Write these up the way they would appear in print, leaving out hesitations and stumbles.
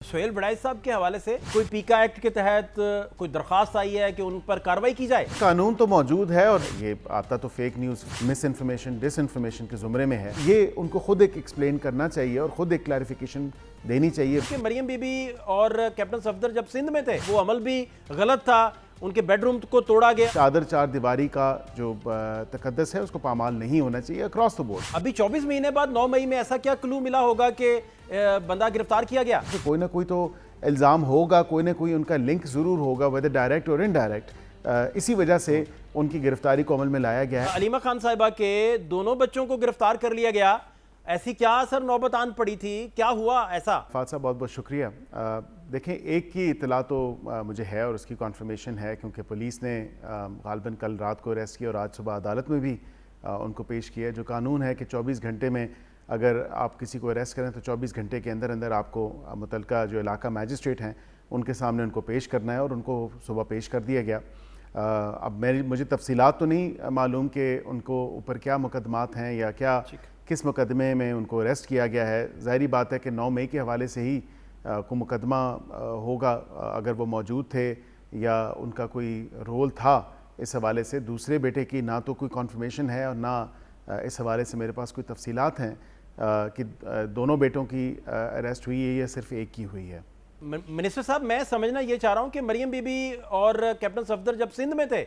سہیل بڑائی صاحب کے حوالے سے کوئی پیکا ایکٹ کے تحت کوئی درخواست آئی ہے کہ ان پر کارروائی کی جائے؟ قانون تو موجود ہے اور یہ آتا تو فیک نیوز، مس انفارمیشن، ڈس انفارمیشن کے زمرے میں ہے. یہ ان کو خود ایک ایکسپلین کرنا چاہیے اور خود ایک کلیریفیکیشن دینی چاہیے. کہ مریم بی بی اور کیپٹن صفدر جب سندھ میں تھے وہ عمل بھی غلط تھا، ان کے بیڈ روم کو توڑا گیا. چادر چار دیواری کا جو تقدس ہے اس کو پامال نہیں ہونا چاہیے اکراس دا بورڈ. ابھی 24 مہینے بعد 9 مئی میں ایسا کیا کلو ملا ہوگا کہ بندہ گرفتار کیا گیا؟ کوئی نہ کوئی تو الزام ہوگا، کوئی نہ کوئی ان کا لنک ضرور ہوگا، ویدر ڈائریکٹ اور انڈائریکٹ. اسی وجہ سے ان کی گرفتاری کو عمل میں لایا گیا ہے. علیمہ خان صاحبہ کے دونوں بچوں کو گرفتار کر لیا گیا، ایسی کیا سر نوبت آن پڑی تھی؟ کیا ہوا ایسا؟ فاتح صاحب بہت بہت شکریہ. دیکھیں، ایک کی اطلاع تو مجھے ہے اور اس کی کنفرمیشن ہے کیونکہ پولیس نے غالباً کل رات کو اریسٹ کیا اور آج صبح عدالت میں بھی ان کو پیش کیا. جو قانون ہے کہ 24 گھنٹے میں اگر آپ کسی کو اریسٹ کریں تو 24 گھنٹے کے اندر اندر آپ کو متعلقہ جو علاقہ میجسٹریٹ ہیں ان کے سامنے ان کو پیش کرنا ہے اور ان کو صبح پیش کر دیا گیا. اب مجھے تفصیلات تو نہیں معلوم کہ ان کو اوپر کیا مقدمات ہیں یا کیا کس مقدمے میں ان کو اریسٹ کیا گیا ہے. ظاہری بات ہے کہ 9 مئی کے حوالے سے ہی کوئی مقدمہ ہوگا اگر وہ موجود تھے یا ان کا کوئی رول تھا اس حوالے سے. دوسرے بیٹے کی نہ تو کوئی کنفرمیشن ہے اور نہ اس حوالے سے میرے پاس کوئی تفصیلات ہیں کہ دونوں بیٹوں کی اریسٹ ہوئی ہے یا صرف ایک کی ہوئی ہے. منسٹر صاحب، میں سمجھنا یہ چاہ رہا ہوں کہ مریم بی بی اور کیپٹن صفدر جب سندھ میں تھے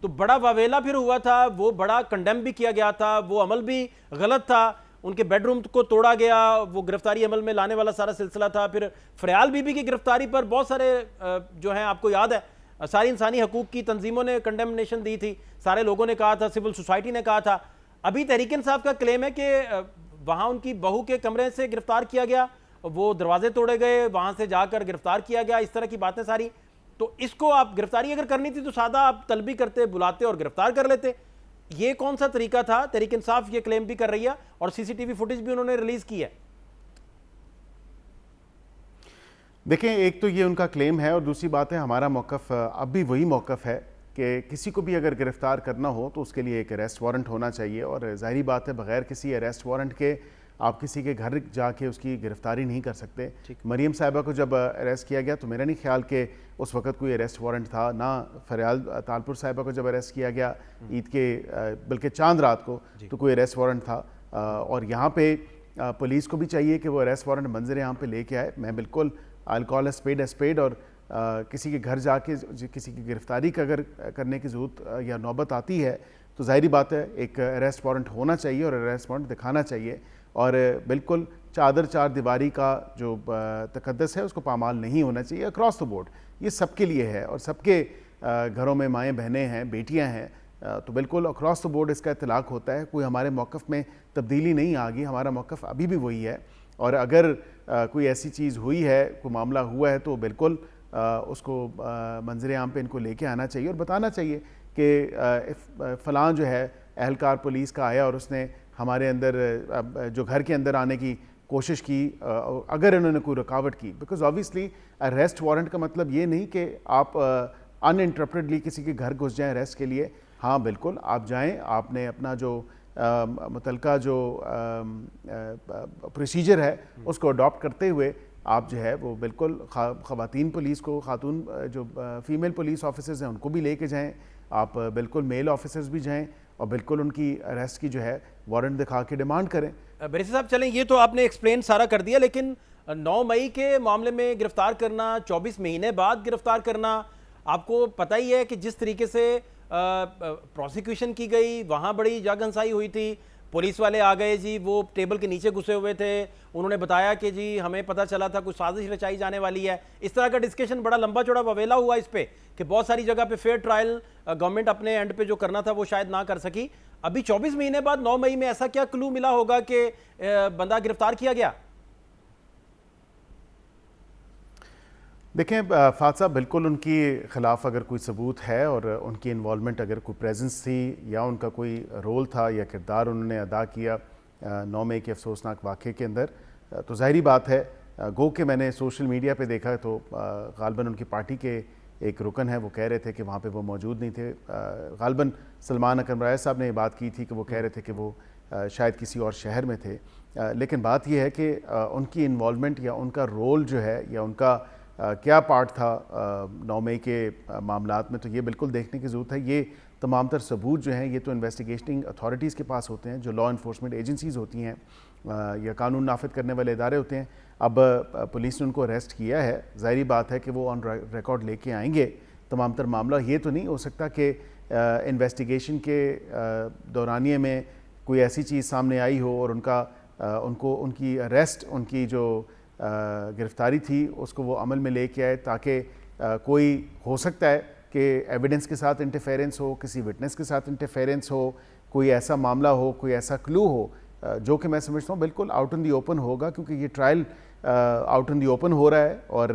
تو بڑا واویلا پھر ہوا تھا، وہ بڑا کنڈیم بھی کیا گیا تھا، وہ عمل بھی غلط تھا، ان کے بیڈ روم کو توڑا گیا، وہ گرفتاری عمل میں لانے والا سارا سلسلہ تھا. پھر فریال بی بی کی گرفتاری پر بہت سارے جو ہیں آپ کو یاد ہے ساری انسانی حقوق کی تنظیموں نے کنڈیمنیشن دی تھی، سارے لوگوں نے کہا تھا، سول سوسائٹی نے کہا تھا. ابھی تحریک انصاف کا کلیم ہے کہ وہاں ان کی بہو کے کمرے سے گرفتار کیا گیا، وہ دروازے توڑے گئے، وہاں سے جا کر گرفتار کیا گیا، اس طرح کی باتیں ساری. تو اس کو آپ گرفتاری اگر کرنی تھی تو سادہ آپ طلبی کرتے، بلاتے اور گرفتار کر لیتے. یہ کون سا طریقہ تھا؟ تحریک انصاف یہ کلیم بھی کر رہی ہے اور سی سی ٹی وی فوٹیج بھی انہوں نے ریلیز کی ہے. دیکھیں، ایک تو یہ ان کا کلیم ہے اور دوسری بات ہے ہمارا موقف اب بھی وہی موقف ہے کہ کسی کو بھی اگر گرفتار کرنا ہو تو اس کے لیے ایک اریسٹ وارنٹ ہونا چاہیے. اور ظاہری بات ہے بغیر کسی اریسٹ وارنٹ کے آپ کسی کے گھر جا کے اس کی گرفتاری نہیں کر سکتے. مریم صاحبہ کو جب اریسٹ کیا گیا تو میرا نہیں خیال کہ اس وقت کوئی اریسٹ وارنٹ تھا. نہ فریال تالپور صاحبہ کو جب اریسٹ کیا گیا عید کے بلکہ چاند رات کو تو کوئی اریسٹ وارنٹ تھا. اور یہاں پہ پولیس کو بھی چاہیے کہ وہ اریسٹ وارنٹ منظر یہاں پہ لے کے آئے. میں بالکل آئی کال اے اسپیڈ اے اسپیڈ. اور کسی کے گھر جا کے کسی کی گرفتاری کا اگر کرنے کی ضرورت یا نوبت آتی ہے تو ظاہری بات ہے ایک اریسٹ وارنٹ ہونا چاہیے اور اریسٹ وارنٹ دکھانا چاہیے. اور بالکل چادر چار دیواری کا جو تقدس ہے اس کو پامال نہیں ہونا چاہیے اکراس دا بورڈ. یہ سب کے لیے ہے اور سب کے گھروں میں مائیں بہنیں ہیں، بیٹیاں ہیں، تو بالکل اکراس دا بورڈ اس کا اطلاق ہوتا ہے. کوئی ہمارے موقف میں تبدیلی نہیں آ گئی، ہمارا موقف ابھی بھی وہی ہے. اور اگر کوئی ایسی چیز ہوئی ہے، کوئی معاملہ ہوا ہے تو بالکل اس کو منظر عام پہ ان کو لے کے آنا چاہیے اور بتانا چاہیے کہ فلاں جو ہے اہلکار پولیس کا آیا اور اس نے ہمارے اندر جو گھر کے اندر آنے کی کوشش کی، اگر انہوں نے کوئی رکاوٹ کی. بیکاز آبویسلی اریسٹ وارنٹ کا مطلب یہ نہیں کہ آپ ان انٹرپٹڈلی کسی کے گھر گھس جائیں اریسٹ کے لیے. ہاں بالکل آپ جائیں، آپ نے اپنا جو متعلقہ جو پروسیجر ہے اس کو اڈاپٹ کرتے ہوئے آپ جو ہے وہ بالکل خواتین پولیس کو، خاتون جو فیمیل پولیس آفیسرز ہیں ان کو بھی لے کے جائیں. آپ بالکل میل آفیسرز بھی جائیں اور بالکل ان کی اریسٹ کی جو ہے وارنٹ دکھا کے ڈیمانڈ کریں. بریسی صاحب چلیں، یہ تو آپ نے ایکسپلین سارا کر دیا، لیکن 9 مئی کے معاملے میں گرفتار کرنا، 24 مہینے بعد گرفتار کرنا، آپ کو پتہ ہی ہے کہ جس طریقے سے پروسیکیوشن کی گئی وہاں بڑی جا گھنسائی ہوئی تھی. پولیس والے آ گئے جی، وہ ٹیبل کے نیچے گھسے ہوئے تھے، انہوں نے بتایا کہ جی ہمیں پتہ چلا تھا کچھ سازش رچائی جانے والی ہے. اس طرح کا ڈسکشن بڑا لمبا چوڑا واویلا ہوا اس پہ کہ بہت ساری جگہ پہ فیئر ٹرائل گورنمنٹ اپنے اینڈ پہ جو کرنا تھا وہ شاید نہ کر سکی. ابھی 24 مہینے بعد 9 مئی میں ایسا کیا کلو ملا ہوگا کہ بندہ گرفتار کیا گیا؟ دیکھیں فاتح صاحب، بالکل ان کی خلاف اگر کوئی ثبوت ہے اور ان کی انوالومنٹ اگر کوئی پریزنس تھی یا ان کا کوئی رول تھا یا کردار انہوں نے ادا کیا 9 مئی کے افسوسناک واقعے کے اندر، تو ظاہری بات ہے گو کہ میں نے سوشل میڈیا پہ دیکھا تو غالباً ان کی پارٹی کے ایک رکن ہے وہ کہہ رہے تھے کہ وہاں پہ وہ موجود نہیں تھے. غالباً سلمان اکرم رائے صاحب نے یہ بات کی تھی کہ وہ کہہ رہے تھے کہ وہ شاید کسی اور شہر میں تھے. لیکن بات یہ ہے کہ ان کی انوالومنٹ یا ان کا رول جو ہے یا ان کا کیا پارٹ تھا 9 مئی کے معاملات میں، تو یہ بالکل دیکھنے کی ضرورت ہے. یہ تمام تر ثبوت جو ہیں یہ تو انویسٹیگیشننگ اتھارٹیز کے پاس ہوتے ہیں، جو لا انفورسمنٹ ایجنسیز ہوتی ہیں یا قانون نافذ کرنے والے ادارے ہوتے ہیں. اب پولیس نے ان کو اریسٹ کیا ہے، ظاہری بات ہے کہ وہ آن ریکارڈ لے کے آئیں گے تمام تر معاملہ. یہ تو نہیں ہو سکتا کہ انویسٹیگیشن کے دورانیے میں کوئی ایسی چیز سامنے آئی ہو اور ان کی اریسٹ، ان کی جو گرفتاری تھی اس کو وہ عمل میں لے کے آئے، تاکہ کوئی ہو سکتا ہے کہ ایویڈنس کے ساتھ انٹرفیرنس ہو، کسی وٹنس کے ساتھ انٹرفیرنس ہو، کوئی ایسا معاملہ ہو، کوئی ایسا کلو ہو جو کہ میں سمجھتا ہوں بالکل آؤٹ ان دی اوپن ہوگا، کیونکہ یہ trial out in the open ہو رہا ہے. اور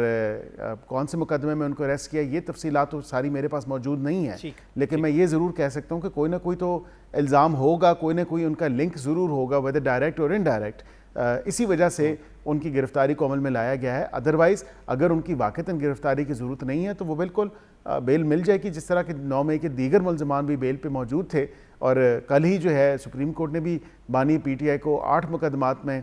کون سے مقدمے میں ان کو اریسٹ کیا، یہ تفصیلات تو ساری میرے پاس موجود نہیں ہیں، لیکن میں یہ ضرور کہہ سکتا ہوں کہ کوئی نہ کوئی تو الزام ہوگا، کوئی نہ کوئی ان کا لنک ضرور ہوگا، ویدر ڈائریکٹ اور انڈائریکٹ. اسی وجہ سے ان کی گرفتاری کو عمل میں لایا گیا ہے. ادروائز اگر ان کی واقعتاً گرفتاری کی ضرورت نہیں ہے تو وہ بالکل بیل مل جائے گی، جس طرح کہ 9 مئی کے دیگر ملزمان بھی بیل پہ موجود تھے. اور کل ہی جو ہے سپریم کورٹ نے بھی بانی پی ٹی آئی کو 8 مقدمات میں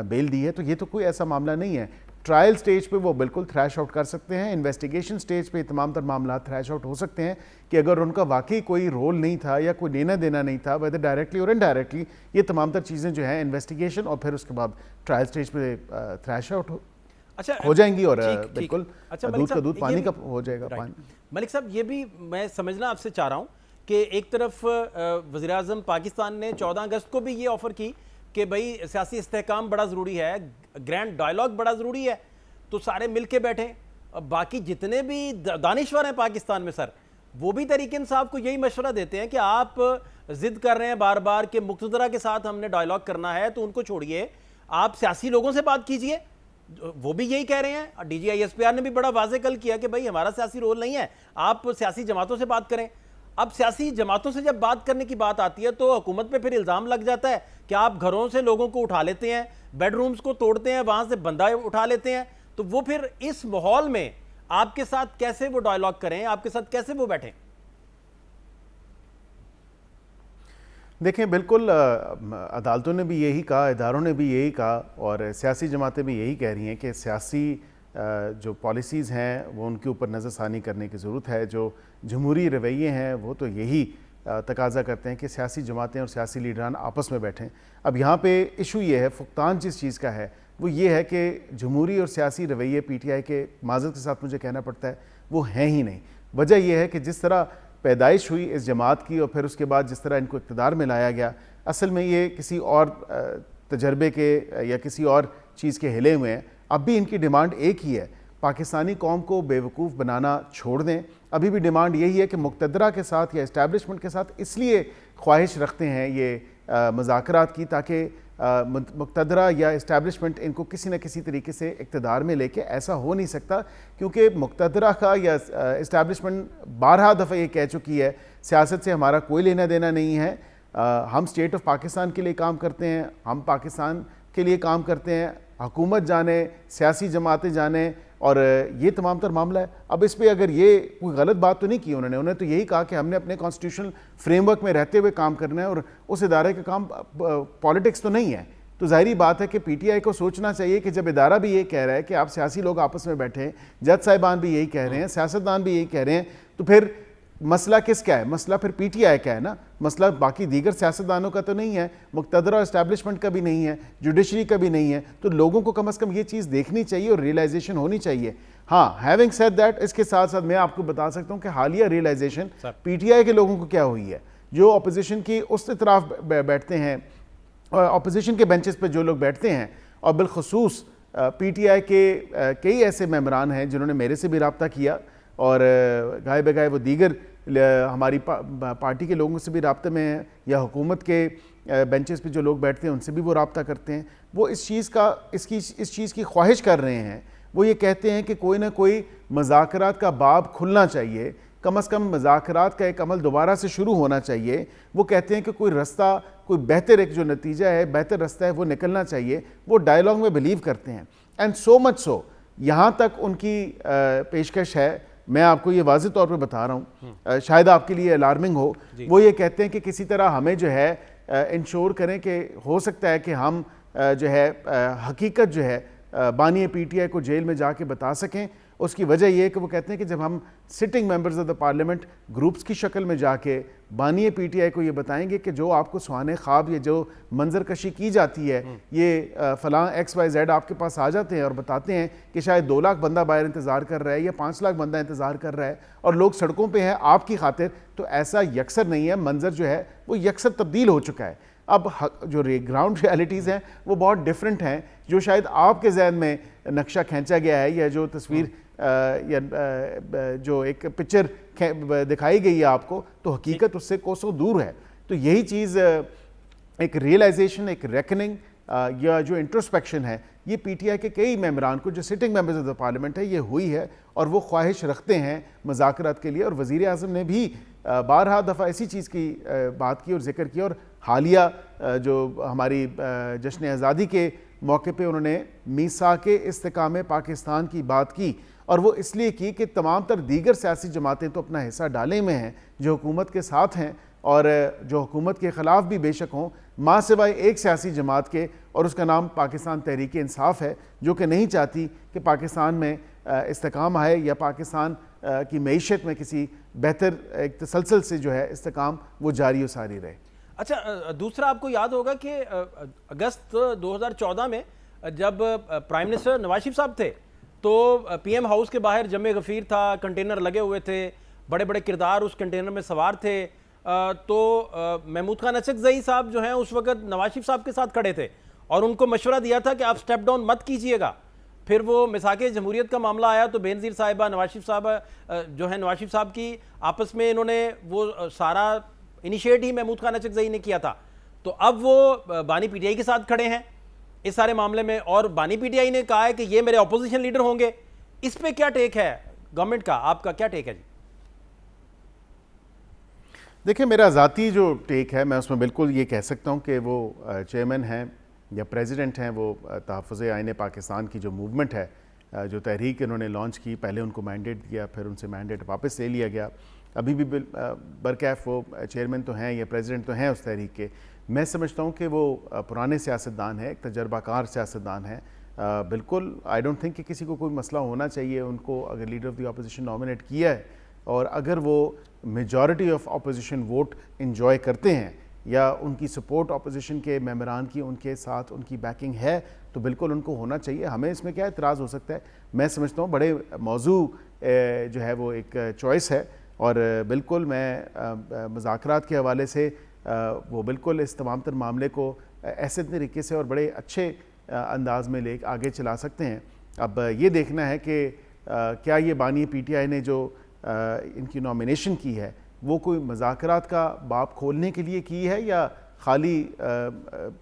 بیل دی ہے. تو یہ تو کوئی ایسا معاملہ نہیں ہے. ٹرائل سٹیج پہ وہ بالکل تھریش آؤٹ کر سکتے ہیں، انویسٹیگیشن سٹیج پہ تمام تر معاملات تھریش آؤٹ ہو سکتے ہیں کہ اگر ان کا واقعی کوئی رول نہیں تھا یا کوئی لینا دینا نہیں تھا، ویدر ڈائریکٹلی اور انڈائریکٹلی. یہ تمام تر چیزیں جو ہیں انویسٹیگیشن اور پھر اس کے بعد ٹرائل سٹیج پہ تھریش آؤٹ ہو جائیں گی اور بالکل دودھ کا دودھ پانی کا ہو جائے گا. ملک صاحب، یہ بھی میں سمجھنا آپ سے چاہ رہا ہوں کہ ایک طرف وزیراعظم پاکستان نے 14 اگست کو بھی یہ آفر کی کہ بھائی سیاسی استحکام بڑا ضروری ہے، گرینڈ ڈائلاگ بڑا ضروری ہے، تو سارے مل کے بیٹھیں. باقی جتنے بھی دانشور ہیں پاکستان میں سر، وہ بھی تحریک انصاف کو یہی مشورہ دیتے ہیں کہ آپ ضد کر رہے ہیں بار بار کہ مقتدرہ کے ساتھ ہم نے ڈائلاگ کرنا ہے، تو ان کو چھوڑیے، آپ سیاسی لوگوں سے بات کیجئے. وہ بھی یہی کہہ رہے ہیں. D G I S P R نے بھی بڑا واضح کل کیا کہ بھائی ہمارا سیاسی رول نہیں ہے، آپ سیاسی جماعتوں سے بات کریں. اب سیاسی جماعتوں سے جب بات کرنے کی بات آتی ہے تو حکومت پہ پھر الزام لگ جاتا ہے کہ آپ گھروں سے لوگوں کو اٹھا لیتے ہیں، بیڈ رومز کو توڑتے ہیں، وہاں سے بندہ اٹھا لیتے ہیں. تو وہ پھر اس ماحول میں آپ کے ساتھ کیسے وہ ڈائلاگ کریں، آپ کے ساتھ کیسے وہ بیٹھیں؟ دیکھیں، بالکل عدالتوں نے بھی یہی کہا، اداروں نے بھی یہی کہا، اور سیاسی جماعتیں بھی یہی کہہ رہی ہیں کہ سیاسی جو پالیسیز ہیں وہ ان کے اوپر نظر ثانی کرنے کی ضرورت ہے. جو جمہوری رویے ہیں وہ تو یہی تقاضا کرتے ہیں کہ سیاسی جماعتیں اور سیاسی لیڈران آپس میں بیٹھیں. اب یہاں پہ ایشو یہ ہے، فقدان جس چیز کا ہے وہ یہ ہے کہ جمہوری اور سیاسی رویے پی ٹی آئی کے معذرت کے ساتھ مجھے کہنا پڑتا ہے وہ ہیں ہی نہیں. وجہ یہ ہے کہ جس طرح پیدائش ہوئی اس جماعت کی اور پھر اس کے بعد جس طرح ان کو اقتدار میں لایا گیا، اصل میں یہ کسی اور تجربے کے یا کسی اور چیز کے ہلے ہوئے ہیں. اب بھی ان کی ڈیمانڈ ایک ہی ہے، پاکستانی قوم کو بے وقوف بنانا چھوڑ دیں. ابھی بھی ڈیمانڈ یہی ہے کہ مقتدرہ کے ساتھ یا اسٹیبلشمنٹ کے ساتھ اس لیے خواہش رکھتے ہیں یہ مذاکرات کی تاکہ مقتدرہ یا اسٹیبلشمنٹ ان کو کسی نہ کسی طریقے سے اقتدار میں لے کے. ایسا ہو نہیں سکتا کیونکہ مقتدرہ کا یا اسٹیبلشمنٹ بارہا دفعہ یہ کہہ چکی ہے سیاست سے ہمارا کوئی لینا دینا نہیں ہے، ہم اسٹیٹ آف پاکستان کے لیے کام کرتے ہیں، ہم پاکستان کے لیے کام کرتے ہیں، حکومت جانے، سیاسی جماعتیں جانے، اور یہ تمام تر معاملہ ہے. اب اس پہ اگر یہ کوئی غلط بات تو نہیں کی انہوں نے تو یہی کہا کہ ہم نے اپنے کانسٹیٹیوشنل فریم ورک میں رہتے ہوئے کام کرنا ہے اور اس ادارے کا کام پالیٹکس تو نہیں ہے. تو ظاہری بات ہے کہ پی ٹی آئی کو سوچنا چاہیے کہ جب ادارہ بھی یہ کہہ رہا ہے کہ آپ سیاسی لوگ آپس میں بیٹھیں، جج صاحبان بھی یہی کہہ رہے ہیں، سیاستدان بھی یہی کہہ رہے ہیں، تو پھر مسئلہ کس کا ہے؟ مسئلہ پھر پی ٹی آئی کا ہے نا، مسئلہ باقی دیگر سیاستدانوں کا تو نہیں ہے، مقتدرہ اسٹیبلشمنٹ کا بھی نہیں ہے، جوڈیشری کا بھی نہیں ہے. تو لوگوں کو کم از کم یہ چیز دیکھنی چاہیے اور ریئلائزیشن ہونی چاہیے. ہاں، ہیونگ سیڈ دیٹ، اس کے ساتھ ساتھ میں آپ کو بتا سکتا ہوں کہ حالیہ ریئلائزیشن پی ٹی آئی کے لوگوں کو کیا ہوئی ہے، جو اپوزیشن کی اس اطراف بیٹھتے ہیں، اپوزیشن کے بینچز پہ جو لوگ بیٹھتے ہیں، اور بالخصوص پی ٹی آئی کے کئی ایسے ممبران ہیں جنہوں نے میرے سے بھی رابطہ کیا اور گائے بگائے وہ دیگر ہماری پارٹی کے لوگوں سے بھی رابطے میں ہیں، یا حکومت کے بینچز پہ جو لوگ بیٹھتے ہیں ان سے بھی وہ رابطہ کرتے ہیں. وہ اس چیز کی خواہش کر رہے ہیں. وہ یہ کہتے ہیں کہ کوئی نہ کوئی مذاکرات کا باب کھلنا چاہیے، کم از کم مذاکرات کا ایک عمل دوبارہ سے شروع ہونا چاہیے. وہ کہتے ہیں کہ کوئی رستہ، کوئی بہتر ایک جو نتیجہ ہے، بہتر رستہ ہے وہ نکلنا چاہیے. وہ ڈائلاگ میں بلیو کرتے ہیں. اینڈ سو مچ سو یہاں تک ان کی پیشکش ہے، میں آپ کو یہ واضح طور پہ بتا رہا ہوں، شاید آپ کے لیے الارمنگ ہو. وہ یہ کہتے ہیں کہ کسی طرح ہمیں جو ہے انشور کریں کہ ہو سکتا ہے کہ ہم جو ہے حقیقت جو ہے بانی پی ٹی آئی کو جیل میں جا کے بتا سکیں. اس کی وجہ یہ ہے کہ وہ کہتے ہیں کہ جب ہم sitting members of the parliament groups کی شکل میں جا کے بانی پی ٹی آئی کو یہ بتائیں گے کہ جو آپ کو سہانے خواب یا جو منظر کشی کی جاتی ہے یہ فلاں ایکس وائی زیڈ آپ کے پاس آ جاتے ہیں اور بتاتے ہیں کہ شاید 2 لاکھ بندہ باہر انتظار کر رہا ہے یا 5 لاکھ بندہ انتظار کر رہا ہے اور لوگ سڑکوں پہ ہیں آپ کی خاطر, تو ایسا یکسر نہیں ہے. منظر جو ہے وہ یکسر تبدیل ہو چکا ہے. اب جو گراؤنڈ ریالٹیز ہیں وہ بہت ڈیفرنٹ ہیں. جو شاید آپ کے ذہن میں نقشہ کھینچا گیا ہے یا جو تصویر یا جو ایک پکچر دکھائی گئی ہے آپ کو, تو حقیقت اس سے کوسوں دور ہے. تو یہی چیز ایک ریئلائزیشن, ایک ریکننگ یا جو انٹروسپیکشن ہے یہ پی ٹی آئی کے کئی ممبران کو جو sitting members of the parliament ہے یہ ہوئی ہے اور وہ خواہش رکھتے ہیں مذاکرات کے لیے. اور وزیر اعظم نے بھی بارہا دفعہ اسی چیز کی بات کی اور ذکر کیا, اور حالیہ جو ہماری جشن آزادی کے موقع پہ انہوں نے میثاق استحکام پاکستان کی بات کی, اور وہ اس لیے کی کہ تمام تر دیگر سیاسی جماعتیں تو اپنا حصہ ڈالے میں ہیں جو حکومت کے ساتھ ہیں اور جو حکومت کے خلاف بھی بے شک ہوں, ماں سوائے ایک سیاسی جماعت کے, اور اس کا نام پاکستان تحریک انصاف ہے, جو کہ نہیں چاہتی کہ پاکستان میں استحکام آئے یا پاکستان کی معیشت میں کسی بہتر ایک تسلسل سے جو ہے استحکام وہ جاری و ساری رہے. اچھا, دوسرا آپ کو یاد ہوگا کہ اگست 2014 میں جب پرائم منسٹر نواز شریف صاحب تھے تو پی ایم ہاؤس کے باہر جمع غفیر تھا, کنٹینر لگے ہوئے تھے, بڑے بڑے کردار اس کنٹینر میں سوار تھے, تو محمود خان اچکزئی صاحب جو ہیں اس وقت نواز شریف صاحب کے ساتھ کھڑے تھے اور ان کو مشورہ دیا تھا کہ آپ سٹیپ ڈاؤن مت کیجئے گا. پھر وہ میثاق جمہوریت کا معاملہ آیا تو بینظیر صاحبہ نواز شریف صاحب جو ہیں نواز شریف صاحب کی آپس میں انہوں نے وہ سارا انیشیٹ ہی محمود خان اچکزئی نے کیا تھا. تو اب وہ بانی پی ٹی آئی کے ساتھ کھڑے ہیں اس سارے معاملے میں, اور بانی پی ٹی آئی نے کہا ہے کہ یہ میرے اپوزیشن لیڈر ہوں گے. اس پہ کیا ٹیک ہے گورنمنٹ کا, آپ کا کیا ٹیک ہے جی؟ دیکھیں, میرا ذاتی جو ٹیک ہے میں اس میں بالکل یہ کہہ سکتا ہوں کہ وہ چیئرمین ہیں یا پریزیڈنٹ ہیں, وہ تحفظ آئین پاکستان کی جو موومنٹ ہے, جو تحریک انہوں نے لانچ کی, پہلے ان کو مینڈیٹ دیا, پھر ان سے مینڈیٹ واپس لے لیا گیا, ابھی بھی برکیف وہ چیئرمین تو ہیں یا پریزیڈنٹ تو ہیں اس تحریک کے. میں سمجھتا ہوں کہ وہ پرانے سیاستدان ہیں, ایک تجربہ کار سیاستدان ہیں. بالکل آئی ڈونٹ تھنک کہ کسی کو کوئی مسئلہ ہونا چاہیے ان کو اگر leader of the opposition nominate کیا ہے اور اگر وہ majority of opposition vote enjoy کرتے ہیں یا ان کی سپورٹ اپوزیشن کے ممبران کی ان کے ساتھ ان کی بیکنگ ہے تو بالکل ان کو ہونا چاہیے. ہمیں اس میں کیا اعتراض ہو سکتا ہے؟ میں سمجھتا ہوں بڑے موضوع جو ہے وہ ایک چوائس ہے, اور بالکل میں مذاکرات کے حوالے سے وہ بالکل اس تمام تر معاملے کو ایسے طریقے سے اور بڑے اچھے انداز میں لے آگے چلا سکتے ہیں. اب یہ دیکھنا ہے کہ کیا یہ بانی پی ٹی آئی نے جو ان کی نامینیشن کی ہے وہ کوئی مذاکرات کا باب کھولنے کے لیے کی ہے یا خالی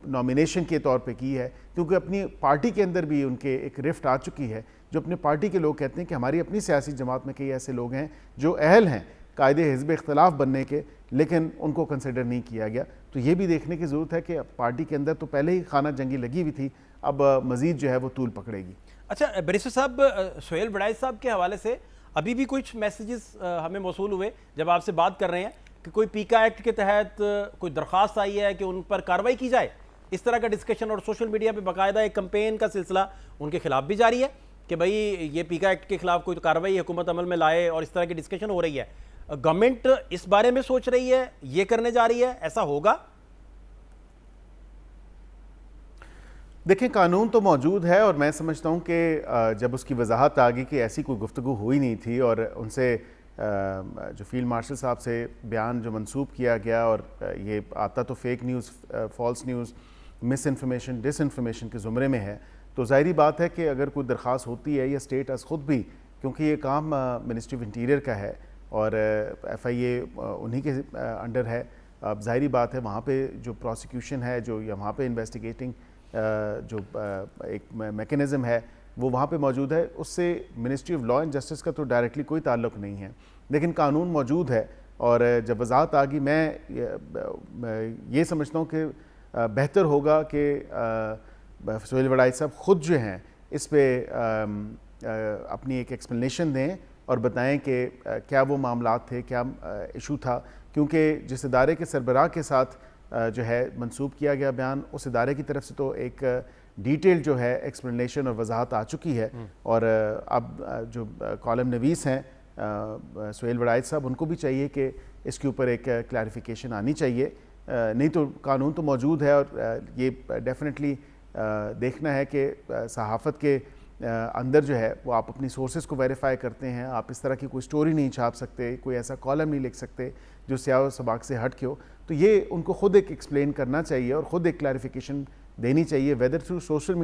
نامینیشن کے طور پہ کی ہے, کیونکہ اپنی پارٹی کے اندر بھی ان کے ایک رفٹ آ چکی ہے. جو اپنے پارٹی کے لوگ کہتے ہیں کہ ہماری اپنی سیاسی جماعت میں کئی ایسے لوگ ہیں جو اہل ہیں قائد حزب اختلاف بننے کے, لیکن ان کو کنسیڈر نہیں کیا گیا. تو یہ بھی دیکھنے کی ضرورت ہے کہ پارٹی کے اندر تو پہلے ہی خانہ جنگی لگی ہوئی تھی, اب مزید جو ہے وہ طول پکڑے گی. اچھا بیرسٹر صاحب, سہیل وڑائچ صاحب کے حوالے سے ابھی بھی کچھ میسیجز ہمیں موصول ہوئے جب آپ سے بات کر رہے ہیں کہ کوئی پیکا ایکٹ کے تحت کوئی درخواست آئی ہے کہ ان پر کارروائی کی جائے, اس طرح کا ڈسکشن, اور سوشل میڈیا پہ باقاعدہ ایک کمپین کا سلسلہ ان کے خلاف بھی جاری ہے کہ بھئی یہ پیکا ایکٹ کے خلاف کوئی کارروائی حکومت عمل میں لائے, اور اس طرح کی ڈسکشن ہو رہی ہے. گورنمنٹ اس بارے میں سوچ رہی ہے, یہ کرنے جا رہی ہے, ایسا ہوگا؟ دیکھیں, قانون تو موجود ہے اور میں سمجھتا ہوں کہ جب اس کی وضاحت آ گئی کہ ایسی کوئی گفتگو ہوئی نہیں تھی اور ان سے جو فیلڈ مارشل صاحب سے بیان جو منسوب کیا گیا اور یہ آتا تو فیک نیوز, فالس نیوز, مس انفارمیشن, ڈس انفارمیشن کے زمرے میں ہے, تو ظاہری بات ہے کہ اگر کوئی درخواست ہوتی ہے یا اسٹیٹ از خود بھی, کیونکہ یہ کام منسٹری آف انٹیریئر کا ہے اور ایف آئی اے انہی کے انڈر ہے, اب ظاہری بات ہے وہاں پہ جو پروسیکیوشن ہے جو یا وہاں پہ انویسٹیگیٹنگ جو ایک میکنزم ہے وہ وہاں پہ موجود ہے, اس سے ministry of law and justice کا تو ڈائریکٹلی کوئی تعلق نہیں ہے, لیکن قانون موجود ہے. اور جب وضاحت آ گئی, میں یہ سمجھتا ہوں کہ بہتر ہوگا کہ سہیل وڑائچ صاحب خود جو ہیں اس پہ اپنی ایک ایکسپلینیشن دیں اور بتائیں کہ کیا وہ معاملات تھے, کیا ایشو تھا, کیونکہ جس ادارے کے سربراہ کے ساتھ جو ہے منسوب کیا گیا بیان، اس ادارے کی طرف سے تو ایک ڈیٹیل جو ہے ایکسپلینیشن اور وضاحت آ چکی ہے، اور اب جو کالم نویس ہیں سہیل وڑائچ صاحب، ان کو بھی چاہیے کہ اس کے اوپر ایک کلیریفیکیشن آنی چاہیے. نہیں تو قانون تو موجود ہے، اور یہ ڈیفینیٹلی دیکھنا ہے کہ صحافت کے اندر جو ہے وہ آپ اپنی سورسز کو ویریفائی کرتے ہیں. آپ اس طرح کی کوئی سٹوری نہیں چھاپ سکتے، کوئی ایسا کالم نہیں لکھ سکتے جو سیاق و سباق سے ہٹ کے ہو. تو یہ ان کو خود ایک ایکسپلین کرنا چاہیے اور خود ایک کلیریفیکیشن دینی چاہیے، ویدر تھرو سوشل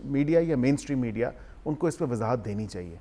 میڈیا یا مین اسٹریم میڈیا، ان کو اس پہ وضاحت دینی چاہیے.